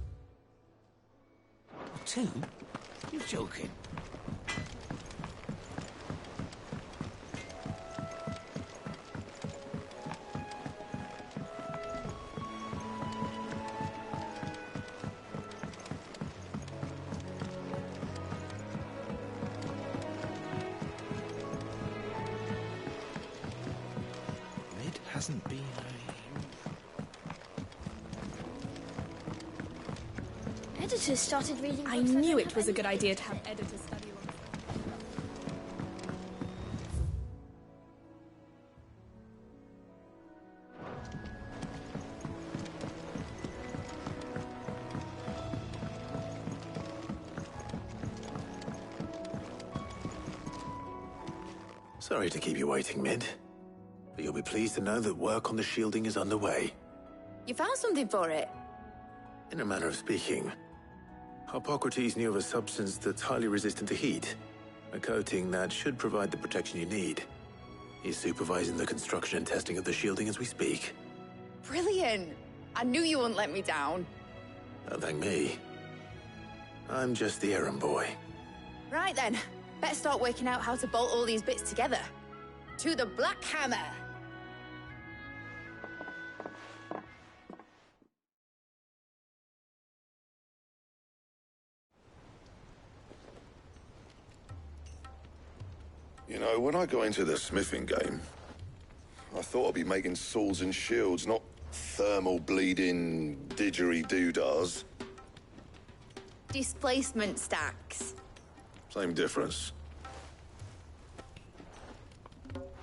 2? You're joking. Mid hasn't been Editors started reading books. I knew it was a good idea to have editors study along. Sorry to keep you waiting, Mid. But you'll be pleased to know that work on the shielding is underway. You found something for it? In a manner of speaking, Harpocrates knew of a substance that's highly resistant to heat. A coating that should provide the protection you need. He's supervising the construction and testing of the shielding as we speak. Brilliant! I knew you wouldn't let me down. Don't thank me. I'm just the errand boy. Right then, better start working out how to bolt all these bits together. To the Black Hammer! You know, when I got into the smithing game, I thought I'd be making swords and shields, not thermal bleeding didgeridoo-dahs. Displacement stacks. Same difference.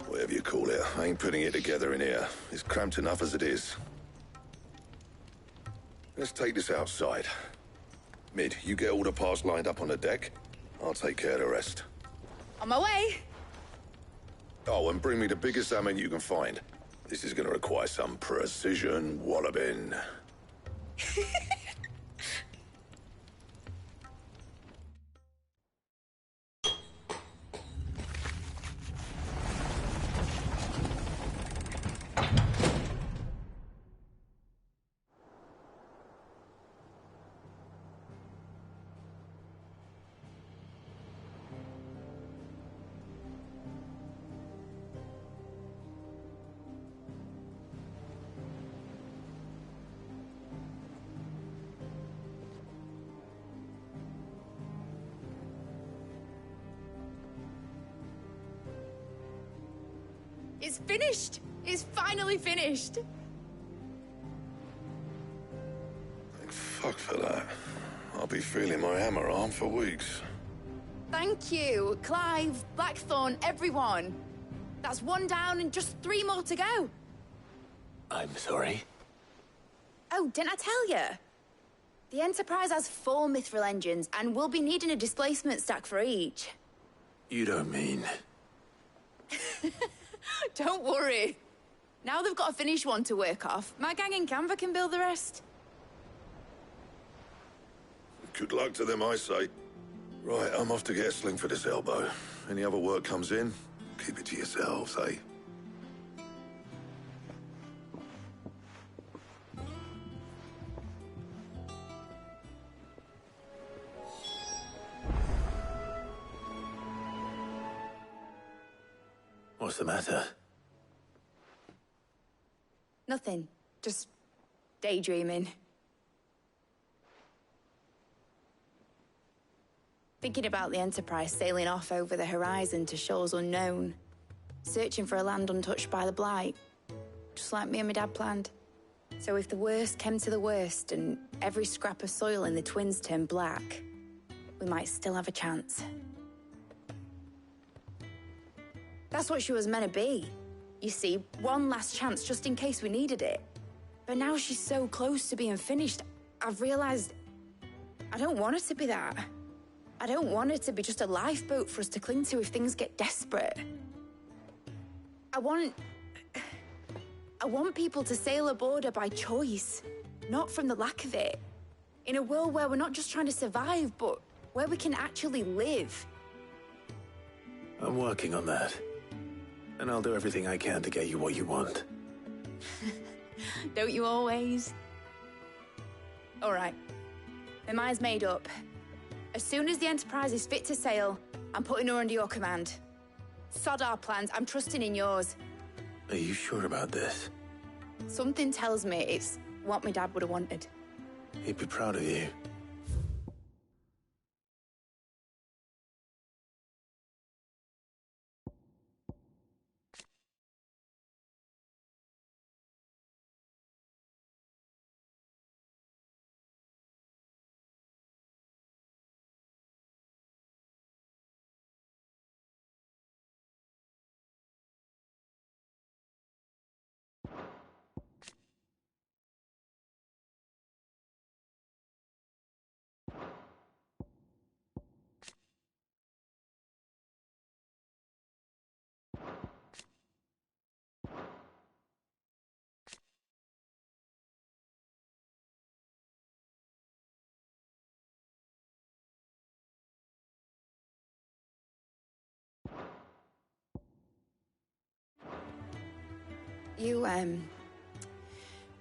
Whatever you call it, I ain't putting it together in here. It's cramped enough as it is. Let's take this outside. Mid, you get all the parts lined up on the deck. I'll take care of the rest. On my way! Oh, and bring me the biggest salmon you can find. This is gonna require some precision walloping. It's finished! It's finally finished! Thank fuck for that. I'll be feeling my hammer arm for weeks. Thank you, Clive, Blackthorn, everyone. That's 1 down and just 3 more to go. I'm sorry. Oh, didn't I tell you? The Enterprise has 4 mithril engines, and we'll be needing a displacement stack for each. You don't mean... Don't worry. Now they've got a finished one to work off, my gang in Canva can build the rest. Good luck to them, I say. Right, I'm off to get a sling for this elbow. Any other work comes in, keep it to yourselves, eh? What's the matter? Nothing. Just daydreaming. Thinking about the Enterprise sailing off over the horizon to shores unknown. Searching for a land untouched by the Blight. Just like me and my dad planned. So if the worst came to the worst and every scrap of soil in the Twins turned black, we might still have a chance. That's what she was meant to be. You see, one last chance just in case we needed it. But now she's so close to being finished, I've realized I don't want it to be that. I don't want it to be just a lifeboat for us to cling to if things get desperate. I want people to sail aboard her by choice, not from the lack of it. In a world where we're not just trying to survive, but where we can actually live. I'm working on that. And I'll do everything I can to get you what you want. Don't you always? All right. My mind's made up. As soon as the Enterprise is fit to sail, I'm putting her under your command. Sod our plans, I'm trusting in yours. Are you sure about this? Something tells me it's what my dad would have wanted. He'd be proud of you.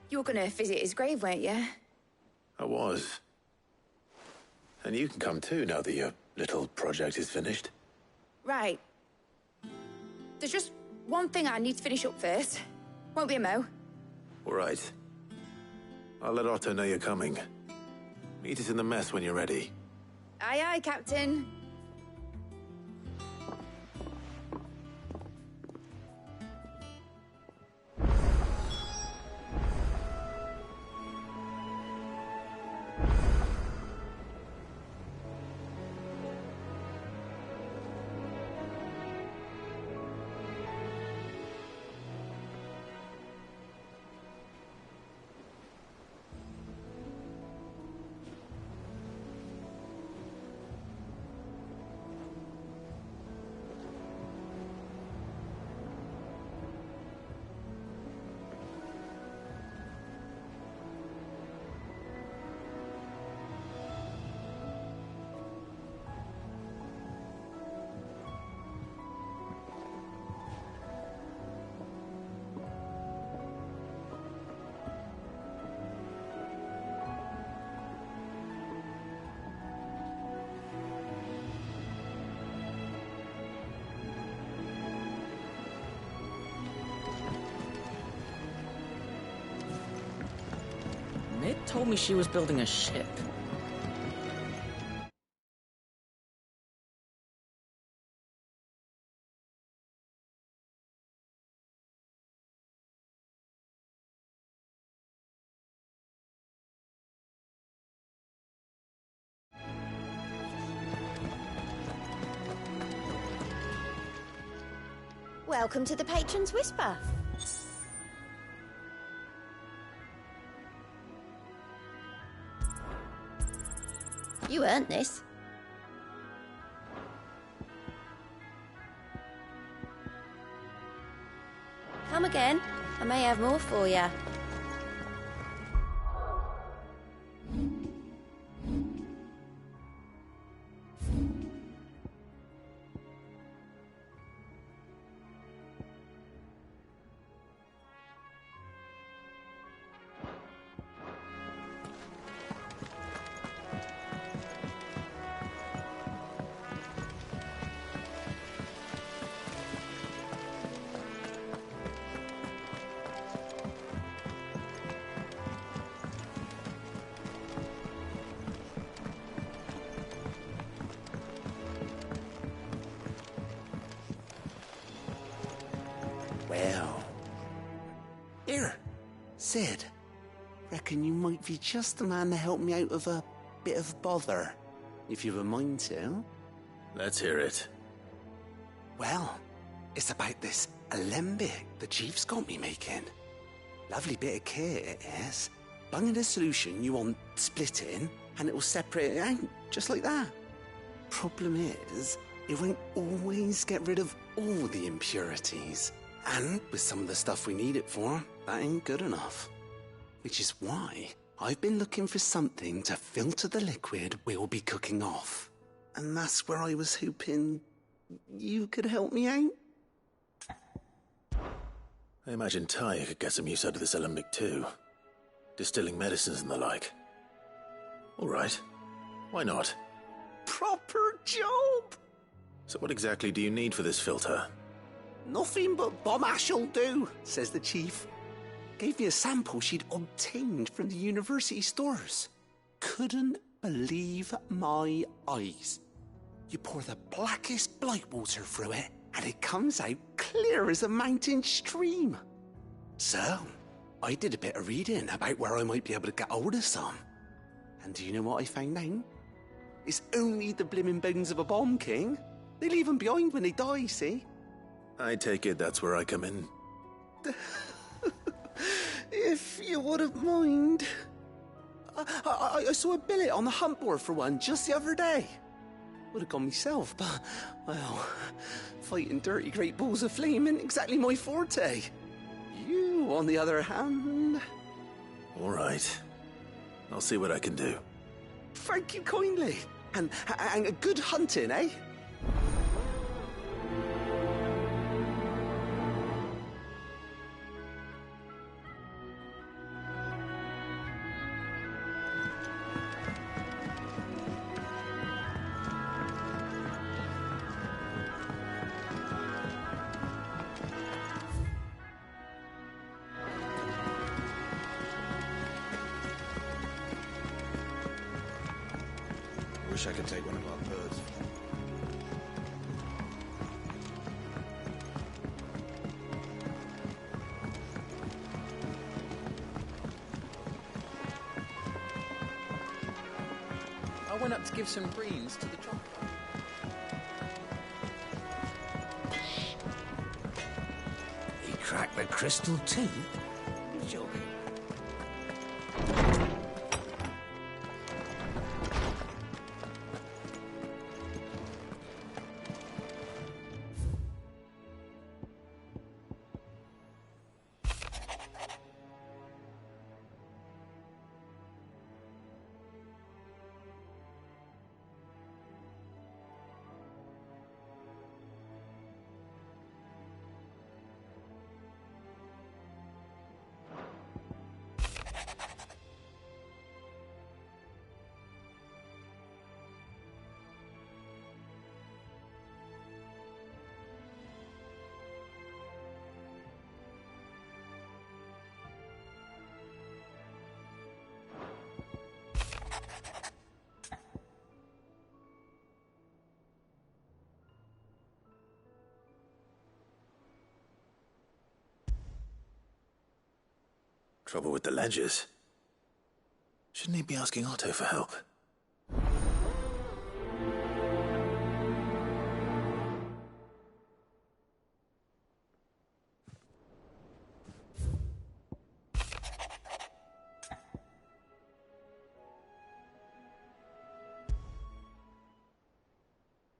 You were gonna visit his grave, weren't you? I was. And you can come too, now that your little project is finished. Right. There's just one thing I need to finish up first. Won't be a mo. All right. I'll let Otto know you're coming. Meet us in the mess when you're ready. Aye, aye, Captain. Nid told me she was building a ship. Welcome to the Patron's Whisper. You earned this. Come again. I may have more for you. Well. Here, Sid. Reckon you might be just the man to help me out of a bit of bother, if you've a mind to. Let's hear it. Well, it's about this alembic the Chief's got me making. Lovely bit of kit it is. Bung in a solution you want splitting, and it'll separate it out, just like that. Problem is, it won't always get rid of all the impurities. And with some of the stuff we need it for, that ain't good enough. Which is why I've been looking for something to filter the liquid we'll be cooking off. And that's where I was hoping you could help me out. I imagine Tyr could get some use out of this alembic too. Distilling medicines and the like. All right. Why not? Proper job! So what exactly do you need for this filter? Nothing but bomb ash'll do, says the chief. Gave me a sample she'd obtained from the university stores. Couldn't believe my eyes. You pour the blackest blight water through it, and it comes out clear as a mountain stream. So, I did a bit of reading about where I might be able to get hold of some. And do you know what I found out? It's only the blimmin' bones of a bomb king. They leave them behind when they die, see? I take it that's where I come in. If you wouldn't mind. I saw a billet on the hunt board for one just the other day. Would have gone myself, but, well, fighting dirty great balls of flame ain't exactly my forte. You, on the other hand... All right. I'll see what I can do. Thank you kindly. And good hunting, eh? Wish I could take one of our birds. I went up to give some greens to the chopper. He cracked the crystal teeth? You're joking. Trouble with the ledgers. Shouldn't he be asking Otto for help?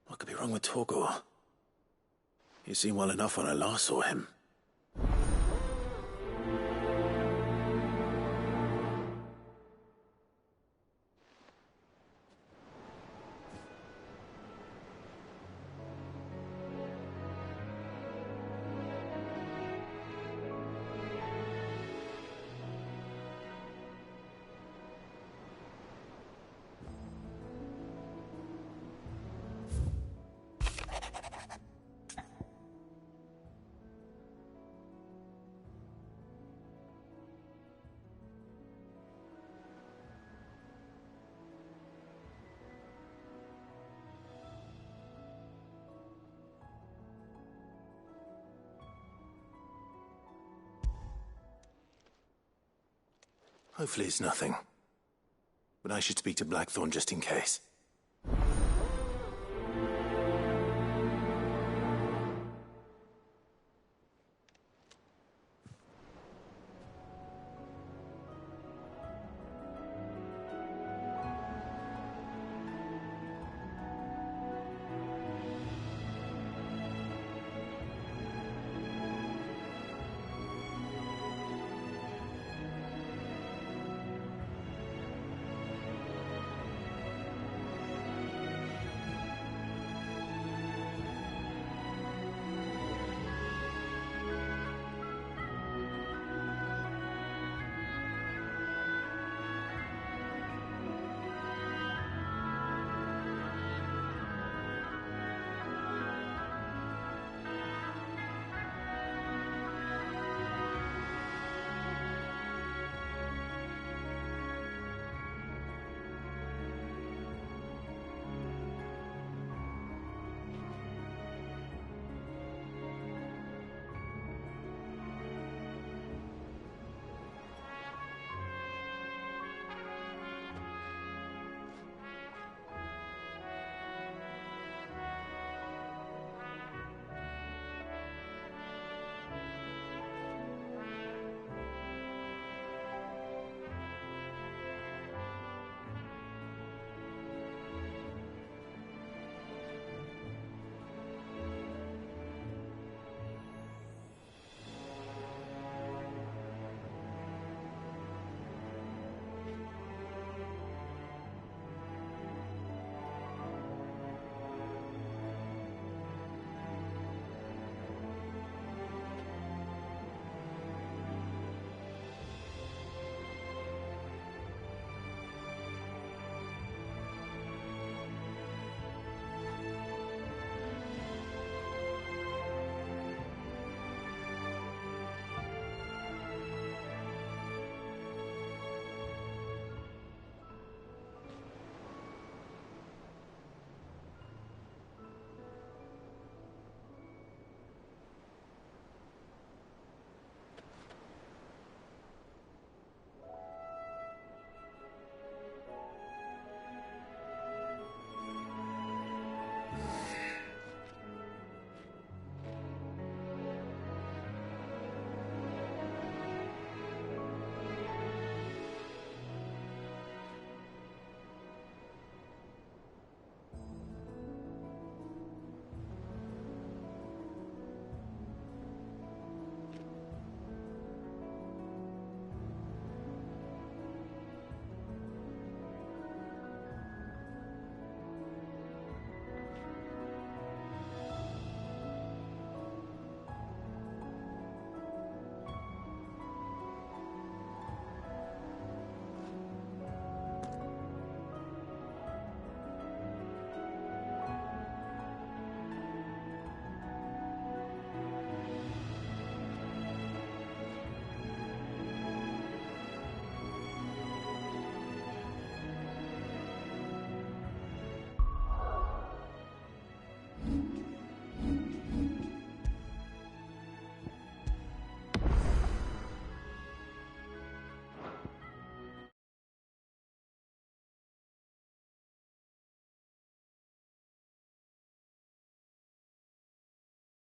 What could be wrong with Torgor? He seemed well enough when I last saw him. Hopefully it's nothing. But I should speak to Blackthorn just in case.